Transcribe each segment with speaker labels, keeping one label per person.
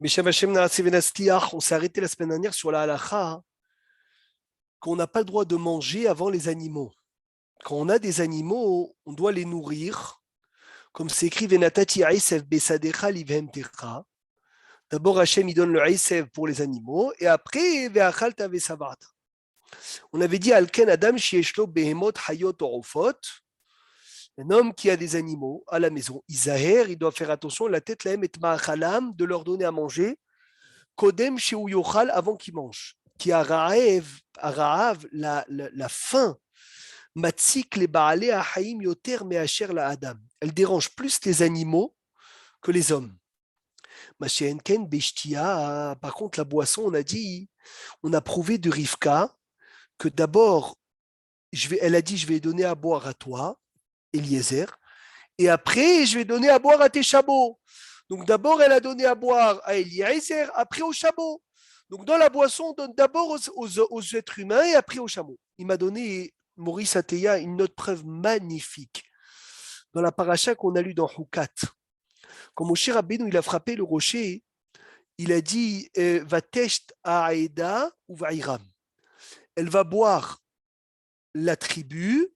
Speaker 1: Beshem Hashem Naaseh Venatzliach, on s'est arrêté la semaine dernière sur la halakha qu'on n'a pas le droit de manger avant les animaux. Quand on a des animaux, on doit les nourrir, comme c'est écrit Venatati Aïsef Besadecha Livhemtecha. D'abord, Hachem il donne le Aïsef pour les animaux, et après, Ve'achalta Vesavata. On avait dit Alken Adam Shieshlo Behemot Hayot Orofot. Un homme qui a des animaux à la maison, Isaher, il doit faire attention, la tête lahem et ma'achalam, de leur donner à manger. Kodem chez Yochal avant qu'il mange. Qui a Ra'av, la faim. Matsik les Baalé à Haïm Yoter Meacher la Adam. Elle dérange plus les animaux que les hommes. Machéenken Beshtia, par contre, la boisson, on a dit, on a prouvé de Rivka que d'abord, elle a dit, je vais donner à boire à toi, Eliezer, et après, je vais donner à boire à tes chameaux. Donc d'abord, elle a donné à boire à Eliezer, après aux chameaux. Donc dans la boisson, on donne d'abord aux êtres humains et après aux chameaux. Il m'a donné, Maurice Ateya, une autre preuve magnifique. Dans la paracha qu'on a lue dans Hukat, quand Moshe Rabbeinu il a frappé le rocher, il a dit Vatesht Aeda ou Vaïram. Elle va boire la tribu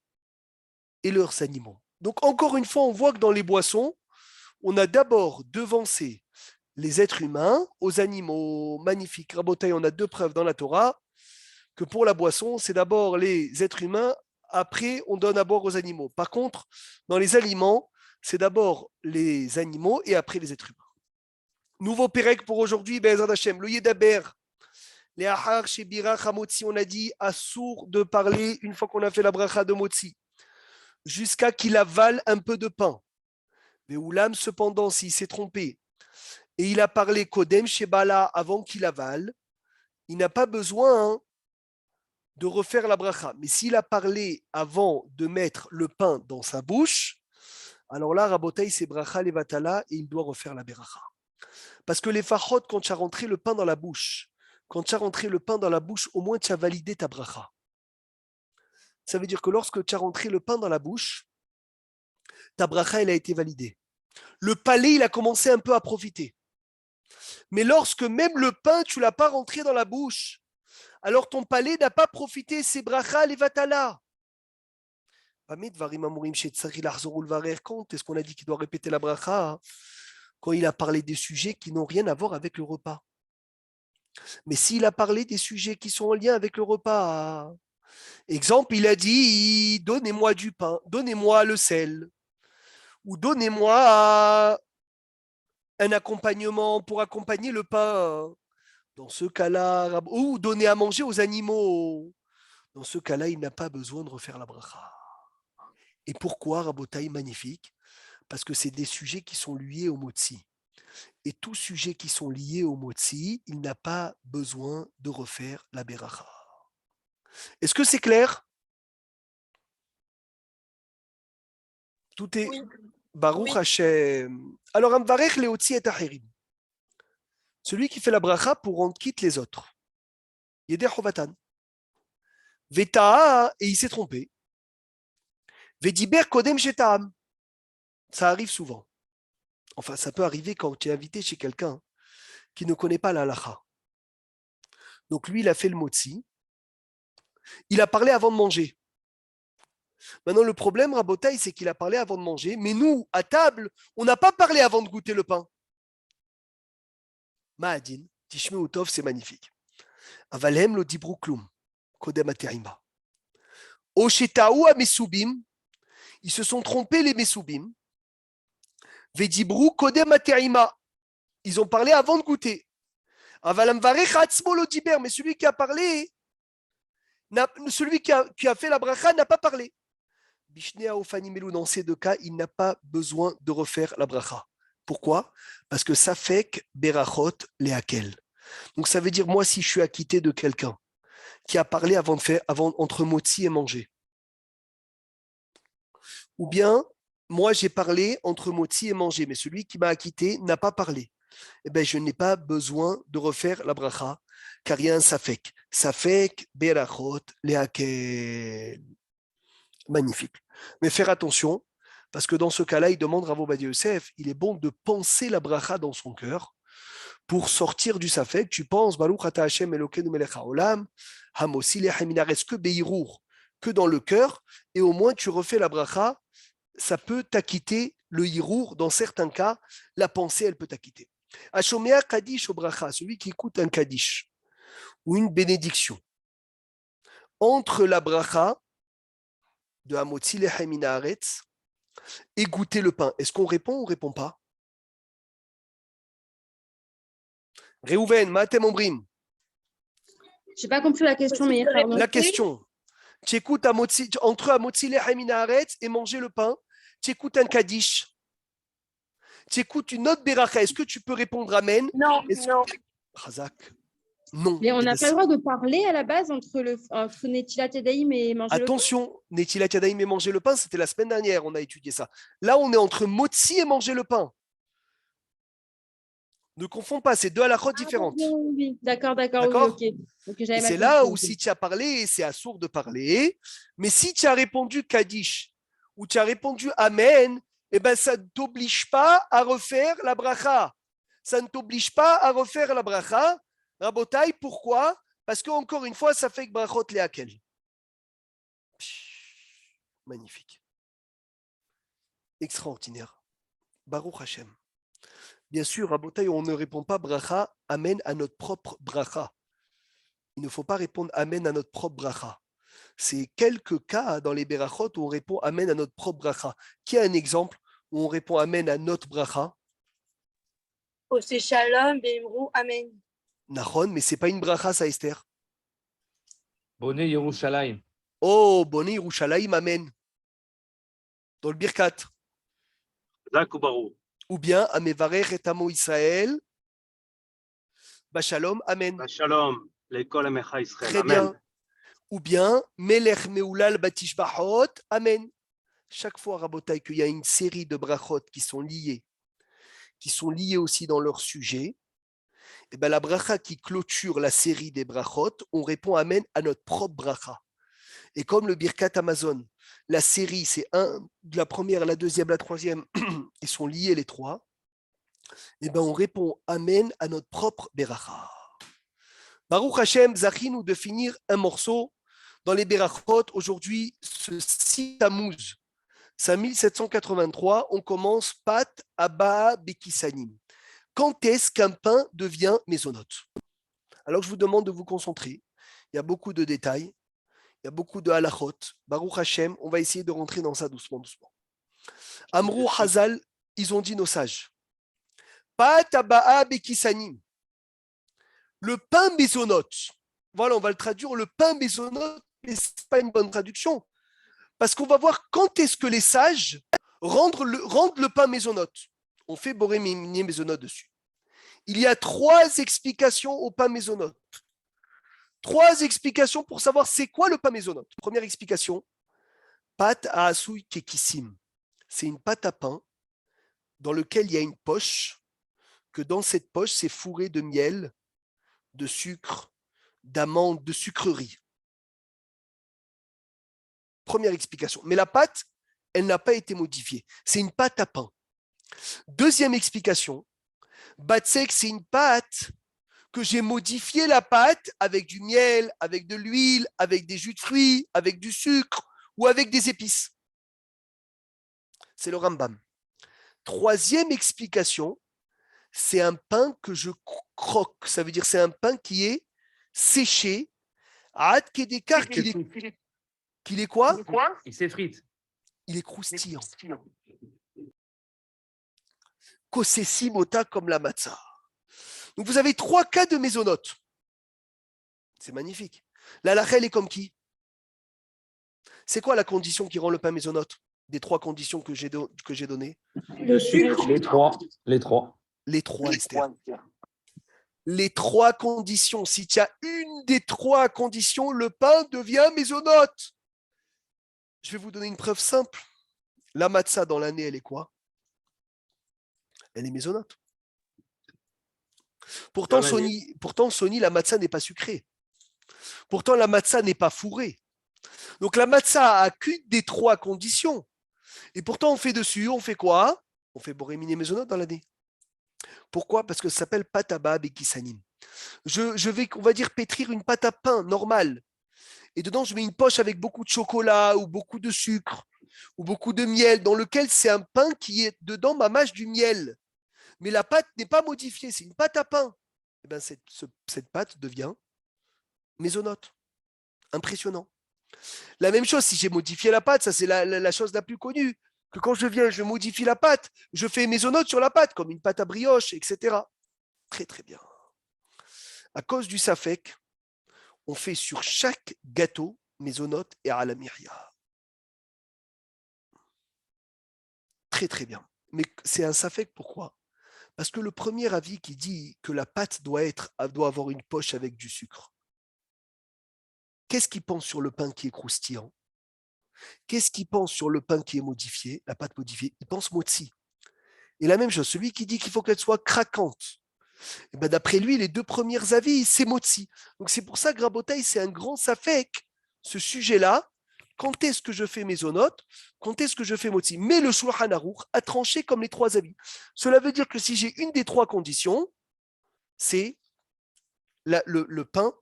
Speaker 1: et leurs animaux. Donc encore une fois, on voit que dans les boissons, on a d'abord devancé les êtres humains aux animaux. Magnifique. Rabotai, on a deux preuves dans la Torah que pour la boisson, c'est d'abord les êtres humains, après on donne à boire aux animaux. Par contre, dans les aliments, c'est d'abord les animaux et après les êtres humains. Nouveau Pérec pour aujourd'hui, Be'ezrat Hashem, le Yedaber. Les Ahar chez Birach Hamotzi, on a dit assour de parler une fois qu'on a fait la bracha de Motzi, jusqu'à qu'il avale un peu de pain. Mais Oulam, cependant, s'il s'est trompé et il a parlé Kodem chez Bala avant qu'il avale, il n'a pas besoin de refaire la bracha. Mais s'il a parlé avant de mettre le pain dans sa bouche, alors là, Rabotai, c'est bracha levatala et il doit refaire la beracha. Parce que les fachot, quand tu as rentré le pain dans la bouche, au moins tu as validé ta bracha. Ça veut dire que lorsque tu as rentré le pain dans la bouche, ta bracha, elle a été validée. Le palais, il a commencé un peu à profiter. Mais lorsque même le pain, tu ne l'as pas rentré dans la bouche, alors ton palais n'a pas profité, c'est bracha levatala. Quand est-ce qu'on a dit qu'il doit répéter la bracha? Quand il a parlé des sujets qui n'ont rien à voir avec le repas. Mais s'il a parlé des sujets qui sont en lien avec le repas, exemple, il a dit donnez-moi du pain, donnez-moi le sel, ou donnez-moi un accompagnement pour accompagner le pain. Dans ce cas-là, ou donner à manger aux animaux. Dans ce cas-là, il n'a pas besoin de refaire la bracha. Et pourquoi, Rabotaï, magnifique? Parce que c'est des sujets qui sont liés au motzi. Et tous sujets qui sont liés au motzi, il n'a pas besoin de refaire la beracha. Est-ce que c'est clair? Tout est Baruch
Speaker 2: Oui.
Speaker 1: Hashem. Alors, Amvarech Leotzi et Acherim. Celui qui fait la bracha pour rendre quitte les autres. Yeder Chovatan. Veta'a, et il s'est trompé. Vediber Kodem Shetam. Ça arrive souvent. Enfin, ça peut arriver quand tu es invité chez quelqu'un qui ne connaît pas la halacha. Donc lui, il a fait le motzi. Il a parlé avant de manger. Maintenant, le problème, Rabotaï, c'est qu'il a parlé avant de manger, mais nous, à table, on n'a pas parlé avant de goûter le pain. Ma'adin, Tishme Utov, c'est magnifique. Avalhem lo dibru klum, kodem aterima. Oshetaou a mesubim, ils se sont trompés les mesubim. Vedibru kodem aterima, ils ont parlé avant de goûter. Avalam varech atzmo lo diber, mais celui qui a parlé, celui qui a fait la bracha n'a pas parlé. Bishnea Ofanimelou, dans ces deux cas, il n'a pas besoin de refaire la bracha. Pourquoi? Parce que ça fait que berachot lehakel. Donc ça veut dire, moi, si je suis acquitté de quelqu'un qui a parlé avant entre motzi et manger, ou bien moi j'ai parlé entre motzi et manger, mais celui qui m'a acquitté n'a pas parlé, eh bien je n'ai pas besoin de refaire la bracha, car il y a un safek. Safek berachot lehakel. Magnifique. Mais faire attention, parce que dans ce cas-là, il demande Rav Ovadia Yosef, il est bon de penser la bracha dans son cœur Pour sortir du Safek, tu penses Baruch ata Hashem Elokeinu melech haolam, Hamosi lechem min haaretz, que Beirur, que dans le cœur, et au moins tu refais la bracha, ça peut t'acquitter le hirour. Dans certains cas, la pensée, elle peut t'acquitter. Ashomea Kaddish au bracha, celui qui écoute un Kaddish ou une bénédiction, entre la bracha de Hamotzi lechem min haaretz et goûter le pain, est-ce qu'on répond ou on ne répond pas? Réhouven, Matem Ombrim.
Speaker 2: Je n'ai pas compris la question, mais pardon.
Speaker 1: La question, tu écoutes entre Hamotzi lechem min haaretz et manger le pain, tu écoutes un Kaddish, tu écoutes une autre Beracha, est-ce que tu peux répondre Amen?
Speaker 3: Non, non.
Speaker 1: Chazak, non.
Speaker 2: Mais on n'a pas le droit de parler à la base entre Netilat Yadayim et manger
Speaker 1: Attention, Netilat Yadayim et manger le pain, c'était la semaine dernière, on a étudié ça. Là, on est entre Motzi et manger le pain. Ne confonds pas, c'est deux halakhot différentes.
Speaker 2: Oui. D'accord, oui, ok.
Speaker 1: Et c'est là où si tu as parlé, c'est assourd de parler. Mais si tu as répondu Kaddish ou tu as répondu Amen, eh ben, ça ne t'oblige pas à refaire la bracha. Ça ne t'oblige pas à refaire la bracha. Rabotai, pourquoi? Parce que encore une fois, ça fait que brachot leakel. Magnifique. Extraordinaire. Baruch Hashem. Bien sûr, Rabotai, on ne répond pas bracha, amen à notre propre bracha. Il ne faut pas répondre amen à notre propre bracha. C'est quelques cas dans les berachot où on répond amen à notre propre bracha. Qui a un exemple où on répond amen à notre bracha?
Speaker 3: Ose shalom, beimru, amen.
Speaker 1: Nahon, mais c'est pas une bracha, ça, Esther.
Speaker 4: Boné Yerushalayim.
Speaker 1: Oh, Boné Yerushalayim, amen. Dans le Birkat. Ou bien, Amevarech et Amo Israël, Bashalom, amen.
Speaker 5: Shalom, l'école Amecha Israël.
Speaker 1: Très bien. Ou bien, Melech Meulal Batish Bachot, amen. Chaque fois, Rabotai, qu'il y a une série de brachot qui sont liées aussi dans leur sujet, et ben la bracha qui clôture la série des brachot, on répond amen à notre propre bracha. Et comme le Birkat Amazon, la série, c'est la première, la deuxième, la troisième, ils sont liés les trois, et ben on répond amen à notre propre bracha. Baruch Hashem, zachinu de finir un morceau dans les berachot. Aujourd'hui, ce 6 Tammuz, 5783, on commence Pat Abba Bekisanim. Quand est-ce qu'un pain devient mésonote? Alors je vous demande de vous concentrer. Il y a beaucoup de détails, il y a beaucoup de halachot. Baruch Hashem, on va essayer de rentrer dans ça doucement. Amrou Hazal, ils ont dit nos sages. Pat Abba Bekisanim. Le pain mésonote. Voilà, on va le traduire, le pain mésonote, mais ce n'est pas une bonne traduction. Parce qu'on va voir quand est-ce que les sages rendent le pain mésonote. On fait boré minier mésonote dessus. Il y a 3 explications au pain mésonote. 3 explications pour savoir c'est quoi le pain mésonote. Première explication, pâte à asouï kekissim. C'est une pâte à pain dans laquelle il y a une poche, que dans cette poche, c'est fourré de miel, de sucre, d'amandes, de sucreries. Première explication. Mais la pâte, elle n'a pas été modifiée. C'est une pâte à pain. Deuxième explication, batsek, c'est une pâte que j'ai modifié la pâte avec du miel, avec de l'huile, avec des jus de fruits, avec du sucre ou avec des épices. C'est le Rambam. Troisième explication, c'est un pain que je croque. Ça veut dire c'est un pain qui est séché. Ad Kedekar, qu'il est quoi?
Speaker 4: Il s'effrite.
Speaker 1: Il est croustillant. Kosessimota comme la matzah. Donc vous avez 3 cas de mésonote. C'est magnifique. La lachel est comme qui? C'est quoi la condition qui rend le pain mésonote? Des 3 conditions que j'ai données.
Speaker 4: Le sucre. Les trois.
Speaker 1: Les 3, Esther. Les 3 conditions. Si tu as une des 3 conditions, le pain devient mésonote. Je vais vous donner une preuve simple. La matzah dans l'année, elle est quoi? Elle est mésonote. Pourtant, Sony, la matzah n'est pas sucrée. Pourtant, la matzah n'est pas fourrée. Donc, la matzah a qu'une des 3 conditions. Et pourtant, on fait dessus, on fait quoi? On fait boréminé mésonote dans l'année. Pourquoi? Parce que ça s'appelle pâte à bab et qui s'anime. Je vais, on va dire, pétrir une pâte à pain normale. Et dedans, je mets une poche avec beaucoup de chocolat ou beaucoup de sucre ou beaucoup de miel, dans lequel c'est un pain qui est dedans ma mâche du miel. Mais la pâte n'est pas modifiée, c'est une pâte à pain. Et ben, cette pâte devient mésonote. Impressionnant. La même chose, si j'ai modifié la pâte, ça c'est la chose la plus connue, que quand je viens, je modifie la pâte, je fais mésonote sur la pâte, comme une pâte à brioche, etc. Très très bien. À cause du safek, on fait sur chaque gâteau mésonote et alamiria. Très très bien. Mais c'est un safek, pourquoi? Parce que le premier avis qui dit que la pâte doit avoir une poche avec du sucre, qu'est-ce qu'il pense sur le pain qui est croustillant? Qu'est-ce qu'il pense sur le pain qui est modifié, la pâte modifiée? Il pense motzi. Et la même chose, celui qui dit qu'il faut qu'elle soit craquante, et ben d'après lui, les deux premiers avis, c'est motzi. Donc c'est pour ça que Rabotaï, c'est un grand safek, ce sujet-là. Quand est-ce que je fais mésonote? Quand est-ce que je fais motzi? Mais le Shulchan Aruch a tranché comme les trois avis. Cela veut dire que si j'ai une des trois conditions, c'est le pain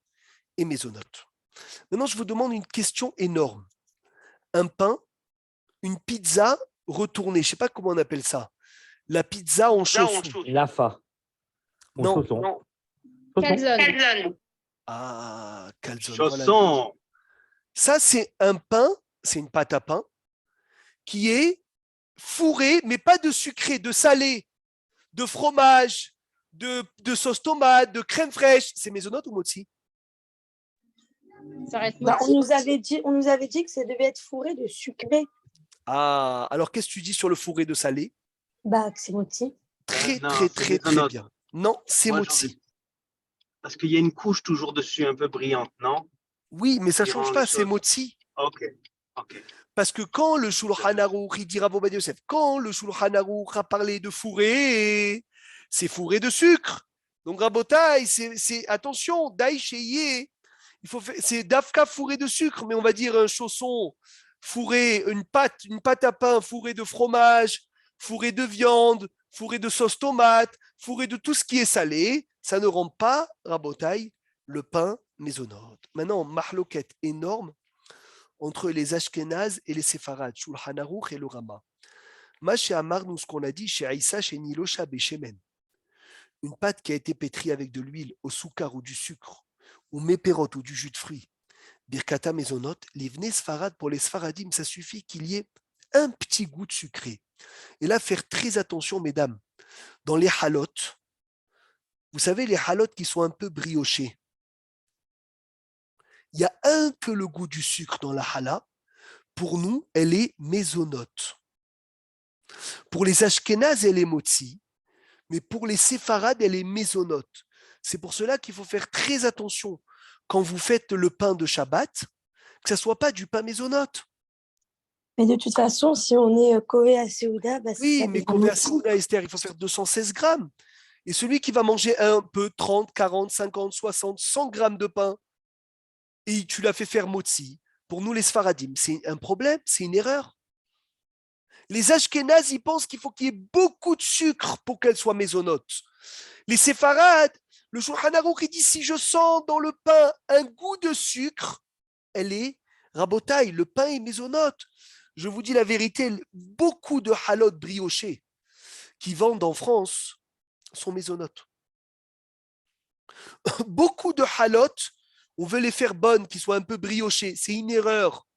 Speaker 1: et mésonote. Maintenant, je vous demande une question énorme. Un pain, une pizza retournée, je ne sais pas comment on appelle ça. La pizza en chausson.
Speaker 4: Lafa.
Speaker 1: Non.
Speaker 4: Chausson.
Speaker 2: Calzone.
Speaker 1: Ah, calzone. Voilà.
Speaker 5: Chausson.
Speaker 1: Ça, c'est un pain, c'est une pâte à pain qui est fourrée, mais pas de sucré, de salé, de fromage, de sauce tomate, de crème fraîche. C'est mésonote ou motzi?
Speaker 2: Ça reste
Speaker 3: Bah,
Speaker 2: motzi.
Speaker 3: on nous avait dit que ça devait être fourré de sucré.
Speaker 1: Ah, alors qu'est-ce que tu dis sur le fourré de salé?
Speaker 3: Bah, que c'est moti.
Speaker 1: Très,
Speaker 5: Non,
Speaker 1: très,
Speaker 5: c'est
Speaker 1: très, très
Speaker 5: mésonote.
Speaker 1: bien. Non, c'est
Speaker 5: Moi,
Speaker 1: motzi.
Speaker 5: Parce qu'il y a une couche toujours dessus un peu brillante, non?
Speaker 1: Oui, mais ça ne
Speaker 5: Qui
Speaker 1: change
Speaker 5: rend
Speaker 1: pas,
Speaker 5: les
Speaker 1: c'est
Speaker 5: choses.
Speaker 1: motzi.
Speaker 5: Ok, ok.
Speaker 1: Parce que quand le Shulchan Aruch, il dit Rav Ovadia Yosef, quand le Shulchan Aruch a parlé de fourré, c'est fourré de sucre. Donc Rabotai, c'est attention, Daï Sheye, c'est Dafka fourré de sucre, mais on va dire un chausson fourré, une pâte à pain fourrée de fromage, fourrée de viande, fourrée de sauce tomate, fourrée de tout ce qui est salé, ça ne rend pas, Rabotai, le pain mésonote. Maintenant, mahloquette énorme entre les Ashkénazes et les Séfarades, Shulchan Aruch et le Rama. Ma chez Amar, nous, ce qu'on a dit, chez Aïssa, chez Nilosha, Béchemen, une pâte qui a été pétrie avec de l'huile, au soukar ou du sucre, ou méperot ou du jus de fruits, birkata maisonot, les vnei Sfarad, pour les Sfaradim, ça suffit qu'il y ait un petit goût de sucré. Et là, faire très attention, mesdames, dans les halotes, vous savez, les halotes qui sont un peu briochées, il y a un peu le goût du sucre dans la hala. Pour nous, elle est mésonote. Pour les Ashkénazes, elle est motzi, mais pour les Séfarades, elle est mésonote. C'est pour cela qu'il faut faire très attention quand vous faites le pain de Shabbat, que ça ne soit pas du pain mésonote.
Speaker 3: Mais de toute façon, si on est Kové à Seouda, bah,
Speaker 1: Oui,
Speaker 3: ça
Speaker 1: mais
Speaker 3: devient
Speaker 1: Kové à
Speaker 3: moti.
Speaker 1: Seouda, Esther, il faut faire 216 grammes. Et celui qui va manger un peu 30, 40, 50, 60, 100 grammes de pain, et tu l'as fait faire motzi, pour nous les Sfaradim, c'est un problème, c'est une erreur. Les Ashkénazes, ils pensent qu'il faut qu'il y ait beaucoup de sucre pour qu'elle soit mésonote. Les Séfarades, le Shulchan Aruch, il dit si je sens dans le pain un goût de sucre, elle est rabotaille, le pain est mésonote. Je vous dis la vérité, beaucoup de halot briochés qui vendent en France sont mésonotes. Beaucoup de halot, on veut les faire bonnes, qui soient un peu briochées. C'est une erreur.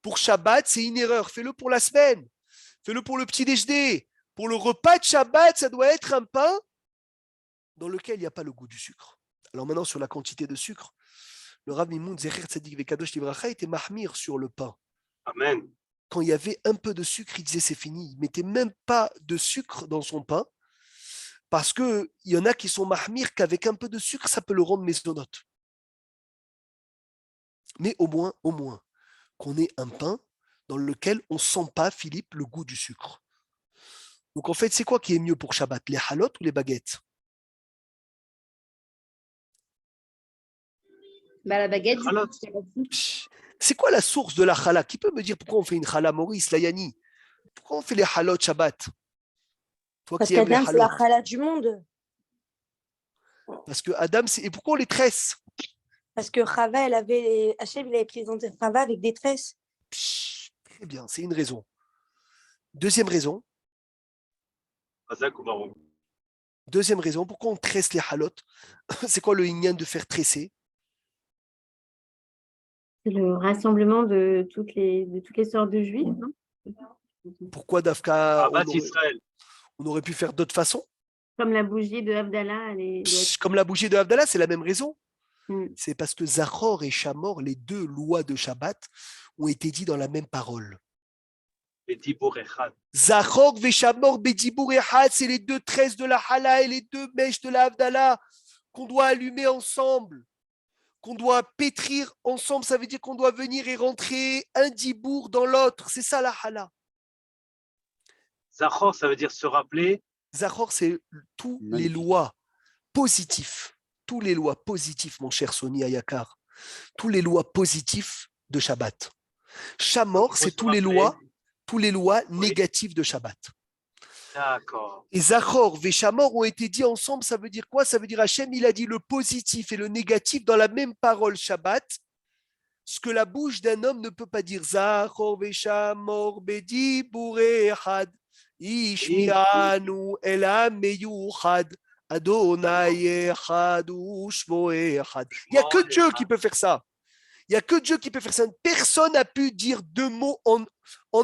Speaker 1: Pour Shabbat, c'est une erreur. Fais-le pour la semaine. Fais-le pour le petit déjeuner. Pour le repas de Shabbat, ça doit être un pain dans lequel il n'y a pas le goût du sucre. Alors maintenant, sur la quantité de sucre, le Rav Mimoun Zecher Tzadik Vekadosh Livracha était mahmir sur le pain.
Speaker 5: Amen.
Speaker 1: Quand il y avait un peu de sucre, il disait c'est fini. Il ne mettait même pas de sucre dans son pain parce qu'il y en a qui sont mahmir qu'avec un peu de sucre, ça peut le rendre mésonote. Mais au moins, qu'on ait un pain dans lequel on ne sent pas, Philippe, le goût du sucre. Donc en fait, c'est quoi qui est mieux pour Shabbat, les halot ou les baguettes?
Speaker 2: Bah, la baguette, du
Speaker 5: Halot.
Speaker 2: coup.
Speaker 1: C'est quoi la source de la chala? Qui peut me dire pourquoi on fait une chala, Maurice, Layani? Pourquoi on fait les halot Shabbat? Toi
Speaker 3: Parce
Speaker 1: qui aimes les
Speaker 3: qu'Adam, c'est la
Speaker 1: halot.
Speaker 3: chala du monde.
Speaker 1: Parce que Adam, et pourquoi on les tresse?
Speaker 3: Parce que Hachem, il avait présenté Chava avec des tresses.
Speaker 1: Très bien, c'est une raison. Deuxième raison,
Speaker 5: Razak ou Baron.
Speaker 1: pourquoi on tresse les halot? C'est quoi le inyan de faire tresser?
Speaker 2: C'est le rassemblement de toutes les sortes de juifs, non?
Speaker 1: Pourquoi Dafka,
Speaker 5: Abat Israël.
Speaker 1: on aurait pu faire d'autres façons?
Speaker 2: Comme la bougie de Havdalah,
Speaker 1: Comme la bougie de Havdalah, c'est la même raison.
Speaker 2: Mm.
Speaker 1: C'est parce que Zachor et Shamor, les deux lois de Shabbat, ont été dites dans la même parole.
Speaker 5: Bedibour Echad.
Speaker 1: Zachor Veshamor Bedibour Echad, c'est les deux tresses de la Hala et les deux mèches de la Havdalah qu'on doit allumer ensemble, qu'on doit pétrir ensemble. Ça veut dire qu'on doit venir et rentrer un dibour dans l'autre. C'est ça la Hala.
Speaker 5: Zachor, ça veut dire se rappeler.
Speaker 1: Zachor, c'est tous les lois positifs. Tous les lois positifs, mon cher Sony Ayakar. Tous les lois positifs de Shabbat. Shamor, c'est tous les lois négatives de Shabbat.
Speaker 5: D'accord.
Speaker 1: Et Zachor et Shamor ont été dit ensemble, ça veut dire quoi? Ça veut dire Hachem, il a dit le positif et le négatif dans la même parole Shabbat, ce que la bouche d'un homme ne peut pas dire. Zachor et Shamor bedibour echad, ishmi'anu elam meyuchad, Adonai echad ushmo echad. Il n'y a que Dieu qui peut faire ça. Il n'y a que Dieu qui peut faire ça. Personne n'a pu dire deux mots en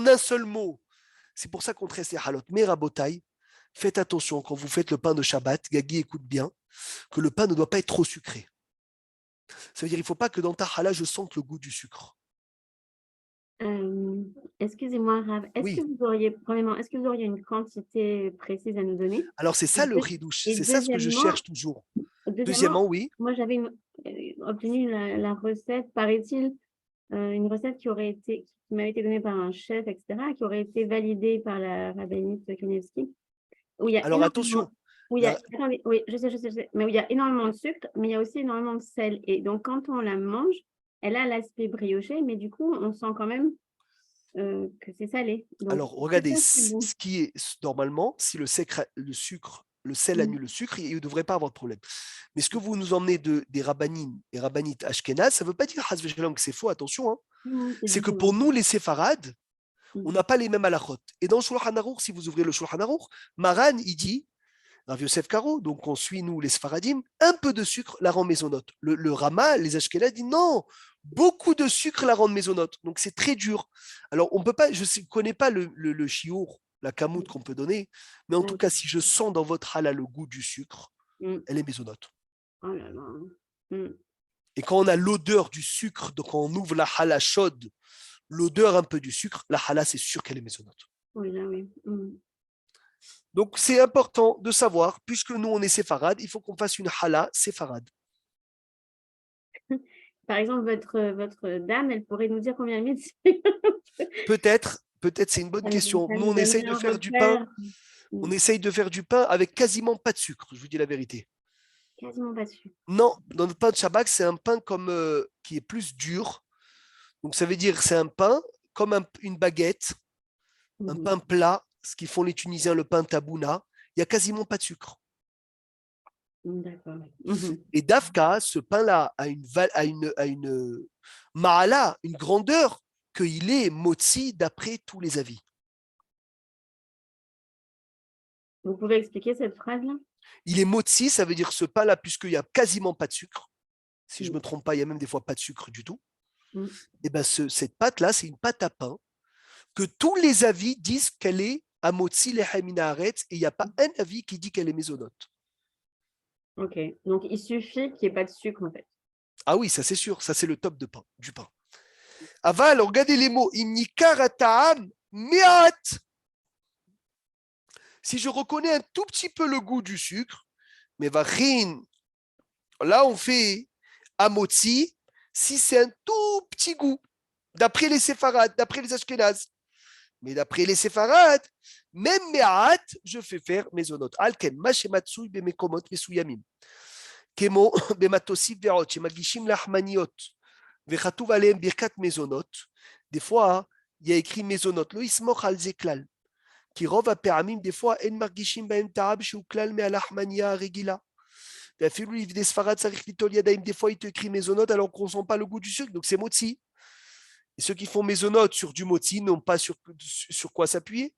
Speaker 1: un seul mot. C'est pour ça qu'on tresse les halot. Mais Rabotai, faites attention quand vous faites le pain de Shabbat, Gagi écoute bien, que le pain ne doit pas être trop sucré. Ça veut dire qu'il ne faut pas que dans ta halal, je sente le goût du sucre.
Speaker 2: Excusez-moi, Rav, est-ce que vous auriez une quantité précise à nous donner?
Speaker 1: Alors c'est ça le ridouche, c'est ça ce que je cherche toujours. Deuxièmement, oui.
Speaker 2: Moi j'avais obtenu la recette, paraît-il, une recette qui m'avait été donnée par un chef, etc., qui aurait été validée par la rabbinite Kanievski.
Speaker 1: Alors attention.
Speaker 2: Attendez, oui, je sais, mais où il y a énormément de sucre, mais il y a aussi énormément de sel. Et donc, quand on la mange, elle a l'aspect brioché, mais du coup, on sent quand même que c'est salé. Donc,
Speaker 1: alors, regardez, ce qui est normalement, si le sel annule le sucre, il ne devrait pas avoir de problème. Mais ce que vous nous emmenez des rabbinines et rabbinites ashkénazes, ça ne veut pas dire que c'est faux, attention. Hein. C'est que pour nous, les séfarades, on n'a pas les mêmes halakhot. Et dans le Shulchan Aruch, si vous ouvrez le Shulchan Aruch, Maran, il dit, Rav Yosef Karo, donc on suit nous les Sfaradim, un peu de sucre la rend maisonnote. Le Rama, les Ashkenazes, dit non, beaucoup de sucre la rend maisonnote. Donc c'est très dur. Alors on peut pas, je ne connais pas le chiour, la kamout qu'on peut donner, mais en tout cas, si je sens dans votre halal le goût du sucre, elle est maisonnote.
Speaker 2: Oh là là.
Speaker 1: Et quand on a l'odeur du sucre, donc quand on ouvre la hala chaude, l'odeur un peu du sucre, la hala, c'est sûr qu'elle est maisonnote.
Speaker 2: Oui, là, oui.
Speaker 1: Donc, c'est important de savoir, puisque nous, on est séfarade, il faut qu'on fasse une hala séfarade.
Speaker 2: Par exemple, votre dame, elle pourrait nous dire combien de
Speaker 1: Peut-être, c'est une bonne question. Nous, on essaye de faire du pain. On essaye de faire du pain avec quasiment pas de sucre, je vous dis la vérité.
Speaker 2: Quasiment pas de sucre.
Speaker 1: Non, dans le pain de Shabbat, c'est un pain qui est plus dur. Donc, ça veut dire c'est un pain comme une baguette, un pain plat, ce qu'ils font les Tunisiens, le pain tabouna. Il n'y a quasiment pas de sucre.
Speaker 2: D'accord.
Speaker 1: Et Dafka, ce pain-là a une ma'ala, une grandeur, qu'il est motzi d'après tous les avis.
Speaker 2: Vous pouvez expliquer cette phrase-là?
Speaker 1: Il est motzi, ça veut dire ce pain-là, puisqu'il n'y a quasiment pas de sucre. Si je ne me trompe pas, il n'y a même des fois pas de sucre du tout. Et bien, cette pâte-là, c'est une pâte à pain que tous les avis disent qu'elle est à motzi lehemina haaretz, et il n'y a pas un avis qui dit qu'elle est maisonnote.
Speaker 2: Ok, donc il suffit qu'il n'y ait pas de sucre en fait.
Speaker 1: Ah oui, ça c'est sûr, ça c'est le top du pain. Aval, regardez les mots. Si je reconnais un tout petit peu le goût du sucre, mais vachin, là on fait amotzi, si c'est un tout petit goût, d'après les séfarades, d'après les ashkénazes. Mais d'après les séfarades, même me'at, je fais faire maisonot. Alken, mashematsui bemekomot mesuyamim. Kemo bematosif verot, shemagishim lahmaniot. Vechatuv aleem birkat maisonot. Des fois, il y a écrit maisonot. Lo ismoch al zeklal. Qui rov a permis des fois en margishim baem taab shu klal me alahmania regila. Des fois, il te écrit mésonote alors qu'on ne sent pas le goût du sucre, donc c'est motzi. Et ceux qui font mésonote sur du motzi n'ont pas sur quoi s'appuyer.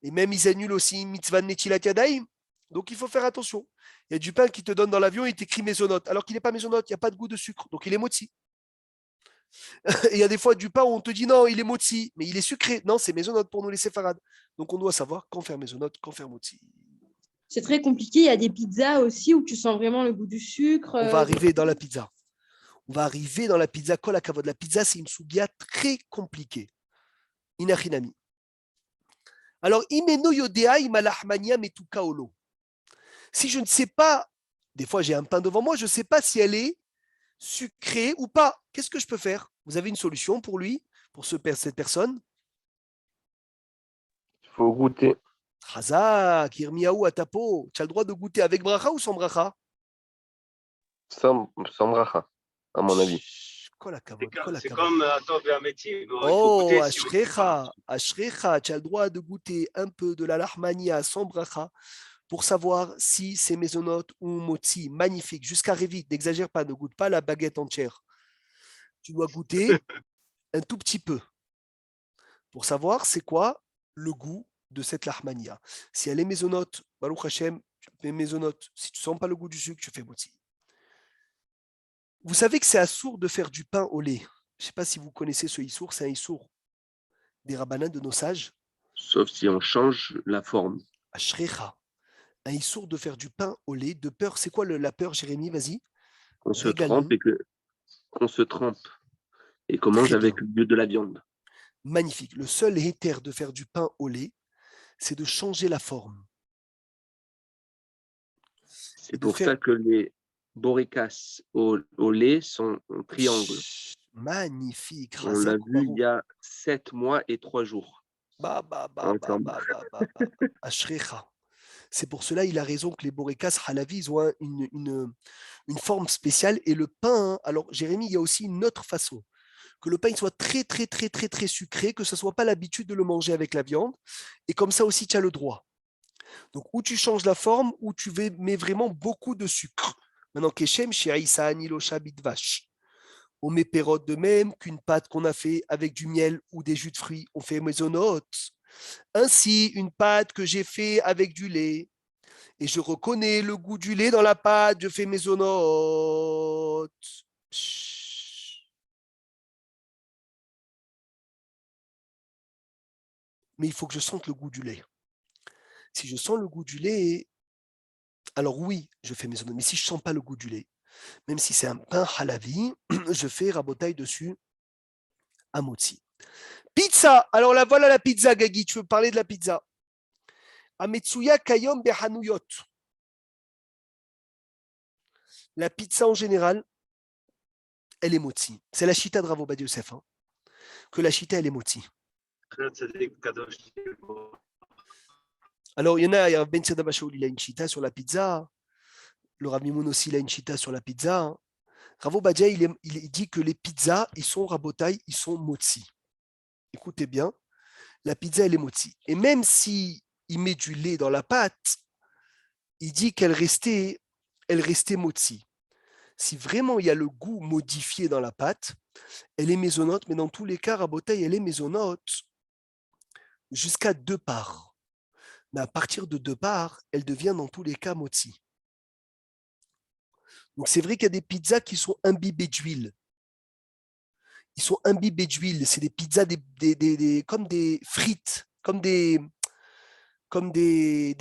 Speaker 1: Et même, ils annulent aussi mitzvah netilat yadayim. Donc, il faut faire attention. Il y a du pain qui te donne dans l'avion et il t'écrit mésonote, alors qu'il n'est pas mésonote, il n'y a pas de goût de sucre, donc il est motzi. Et il y a des fois du pain où on te dit non, il est motzi, mais il est sucré. Non, c'est mésonote pour nous les séfarades. Donc, on doit savoir quand faire mésonote, quand faire motzi.
Speaker 6: C'est très compliqué. Il y a des pizzas aussi où tu sens vraiment le goût du sucre.
Speaker 1: On va arriver dans la pizza. On va arriver dans la pizza. Kol hakavod. La pizza, c'est une soubia très compliquée. Inachinami. Alors, imeno yodea imalahmania metuka olo. Si je ne sais pas, des fois j'ai un pain devant moi, je ne sais pas si elle est sucrée ou pas. Qu'est-ce que je peux faire? Vous avez une solution pour lui, pour cette personne?
Speaker 7: Il faut goûter.
Speaker 1: Chazak, Irmiaou, Atapo, tu as le droit de goûter avec bracha ou sans bracha?
Speaker 7: Sans bracha, à mon avis.
Speaker 1: Kol hakavod, kol
Speaker 5: C'est
Speaker 1: hakavod.
Speaker 5: comme Atov et Ameti. Il faut
Speaker 1: Oh,
Speaker 5: goûter si on sait pas.
Speaker 1: Ashrecha, tu as le droit de goûter un peu de la lahmania sans bracha pour savoir si c'est mésonote ou motzi. Magnifique, jusqu'à Révit, n'exagère pas, ne goûte pas la baguette entière. Tu dois goûter un tout petit peu pour savoir c'est quoi le goût de cette lahmania. Si elle est mésonote, Baruch Hashem, tu fais mésonote. Si tu ne sens pas le goût du sucre, tu fais motzi. Vous savez que c'est assourd de faire du pain au lait. Je ne sais pas si vous connaissez ce issour, c'est un issour des rabbinins de nos sages.
Speaker 7: Sauf si on change la forme.
Speaker 1: Ashrecha. Un issour de faire du pain au lait, de peur. C'est quoi la peur, Jérémie? Vas-y.
Speaker 7: On se
Speaker 1: Régale-nous.
Speaker 7: trempe qu'on se trempe et qu'on mange
Speaker 1: Très
Speaker 7: avec
Speaker 1: bien.
Speaker 7: le lieu de la viande.
Speaker 1: Magnifique. Le seul éther de faire du pain au lait, c'est de changer la forme.
Speaker 7: C'est
Speaker 1: de
Speaker 7: pour
Speaker 1: faire-
Speaker 7: ça que les borikas au lait sont en triangle.
Speaker 1: Magnifique.
Speaker 7: On l'a
Speaker 1: Razak
Speaker 7: vu il
Speaker 1: Baruch.
Speaker 7: y a 7 mois et 3 jours.
Speaker 1: Ba, ba, ba, ba,
Speaker 7: Ensemble.
Speaker 1: ba, ba, ba, ba. Ashrecha. C'est pour cela il a raison que les borekas halavi ils ont une forme spéciale et le pain. Alors Jérémie, il y a aussi une autre façon que le pain il soit très très très très très sucré, que ce soit pas l'habitude de le manger avec la viande et comme ça aussi tu as le droit. Donc ou tu changes la forme ou tu mets vraiment beaucoup de sucre. Maintenant keshem she'aïsa anilosha bitvash. On met pérote de même qu'une pâte qu'on a fait avec du miel ou des jus de fruits, on fait maisonnote. Ainsi, une pâte que j'ai fait avec du lait, et je reconnais le goût du lait dans la pâte, je fais maisonnote. Mais il faut que je sente le goût du lait. Si je sens le goût du lait, alors oui, je fais maisonnote. Mais si je ne sens pas le goût du lait, même si c'est un pain halavi, je fais rabotaille dessus à motzi. Pizza. Alors là, voilà la pizza, Gagi. Tu veux parler de la pizza? Ametsuya kayom behanuyot. La pizza en général, elle est motzi. C'est la chita de Rav Ovadia Yosef, hein, que la chita, elle est motzi. Alors, il y en a Ben Tzedek Bashaoul, il a une chita sur la pizza. Le Rav Mimoun aussi, il a une chita sur la pizza. Hein. Rav Ovadia, il dit que les pizzas, ils sont rabotaille, ils sont motzi. Écoutez bien, la pizza, elle est motzi. Et même si il met du lait dans la pâte, il dit qu'elle restait motzi. Si vraiment il y a le goût modifié dans la pâte, elle est maisonnote, mais dans tous les cas, rabotaille, elle est maisonnote jusqu'à 2 parts. Mais à partir de 2 parts, elle devient dans tous les cas motzi. Donc c'est vrai qu'il y a des pizzas qui sont imbibées d'huile. Ils sont imbibés d'huile. C'est des pizzas comme des frites, comme des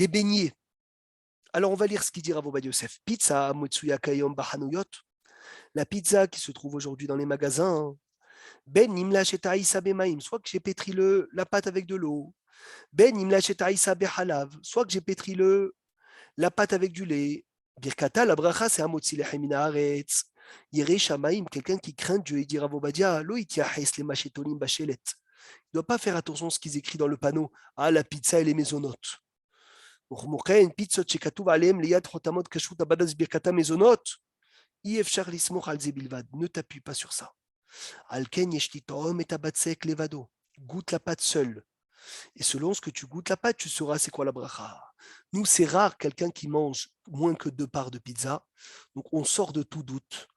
Speaker 1: beignets. Alors on va lire ce qu'il dit Rav Ovadia Yosef. Pizza Motsuya Kayom Bahanuyot. La pizza qui se trouve aujourd'hui dans les magasins. Ben nimla shetaïsa bemaim. Soit que j'ai pétri la pâte avec de l'eau. Ben nimla shetaïsa behalav. Soit que j'ai pétri la pâte avec du lait. Birkata, la bracha, c'est un motzi lechem min haaretz. Yirei shamaim, quelqu'un qui craint Dieu. Il dit Rav Ovadia, lo itiaches les machetolim bachelet. Il ne doit pas faire attention à ce qu'ils écrivent dans le panneau. Ah, la pizza, elle est maisonnote. וכמוכן, פיצות שכתוב עליהם ליד חותמות כשרות הבד"ץ ברכתה מזונות, אי אפשר לסמוך על זה בלבד. Ne t'appuie pas sur ça. על כן יש לטעום את הבצק לבדו. Goûte la pâte seule. Et selon ce que tu goûtes la pâte, tu sauras c'est quoi la bracha. Nous, c'est rare quelqu'un qui mange moins que 2 parts de pizza. Donc, on sort de tout doute.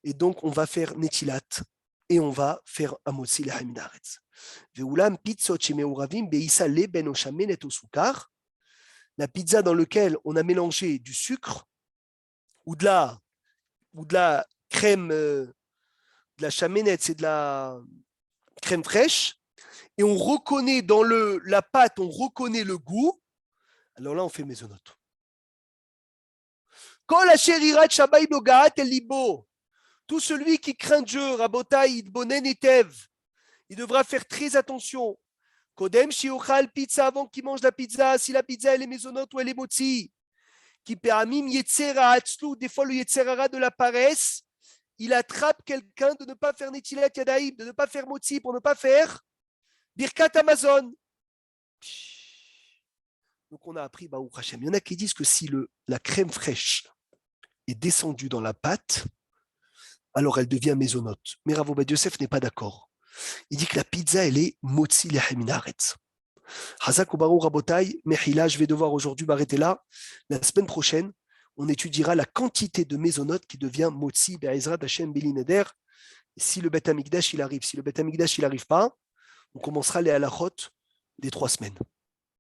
Speaker 1: Et donc, on va faire netilat et on va faire amotzi lechaim min haaretz. Ve'ulam pizzot sheme'uravim be'isa leben o shamenet o sukar. La pizza dans laquelle on a mélangé du sucre ou de la crème, de la chamenette, c'est de la crème fraîche, et on reconnaît dans la pâte, on reconnaît le goût, alors là, on fait maisonnote. Quand la chérirat shabai nogaat el libo, tout celui qui craint Dieu, rabotai idbonen etev, il devra faire très attention. Kodem shiochal pizza, avant qu'il mange la pizza, si la pizza elle est maisonnote ou elle est motzi, qui peramim yetzera atzlu, des fois le yetzerara de la paresse, il attrape quelqu'un de ne pas faire netilat yadaïm, de ne pas faire motzi, pour ne pas faire birkat Amazon. Donc on a appris Baruch Hashem. Il y en a qui disent que si la crème fraîche est descendue dans la pâte, alors elle devient maisonnote. Mais Rav Ovadia Yosef n'est pas d'accord. Il dit que la pizza, elle est motzi lechaim min haaretz. Hazak ou Baruch Rabotai, Mechila, je vais devoir aujourd'hui m'arrêter là. La semaine prochaine, on étudiera la quantité de maisonnote qui devient motzi be'ezrat Hashem beli neder. Si le Beth Amikdash il arrive, si le Beth Amikdash il arrive pas, on commencera les halachot des 3 semaines.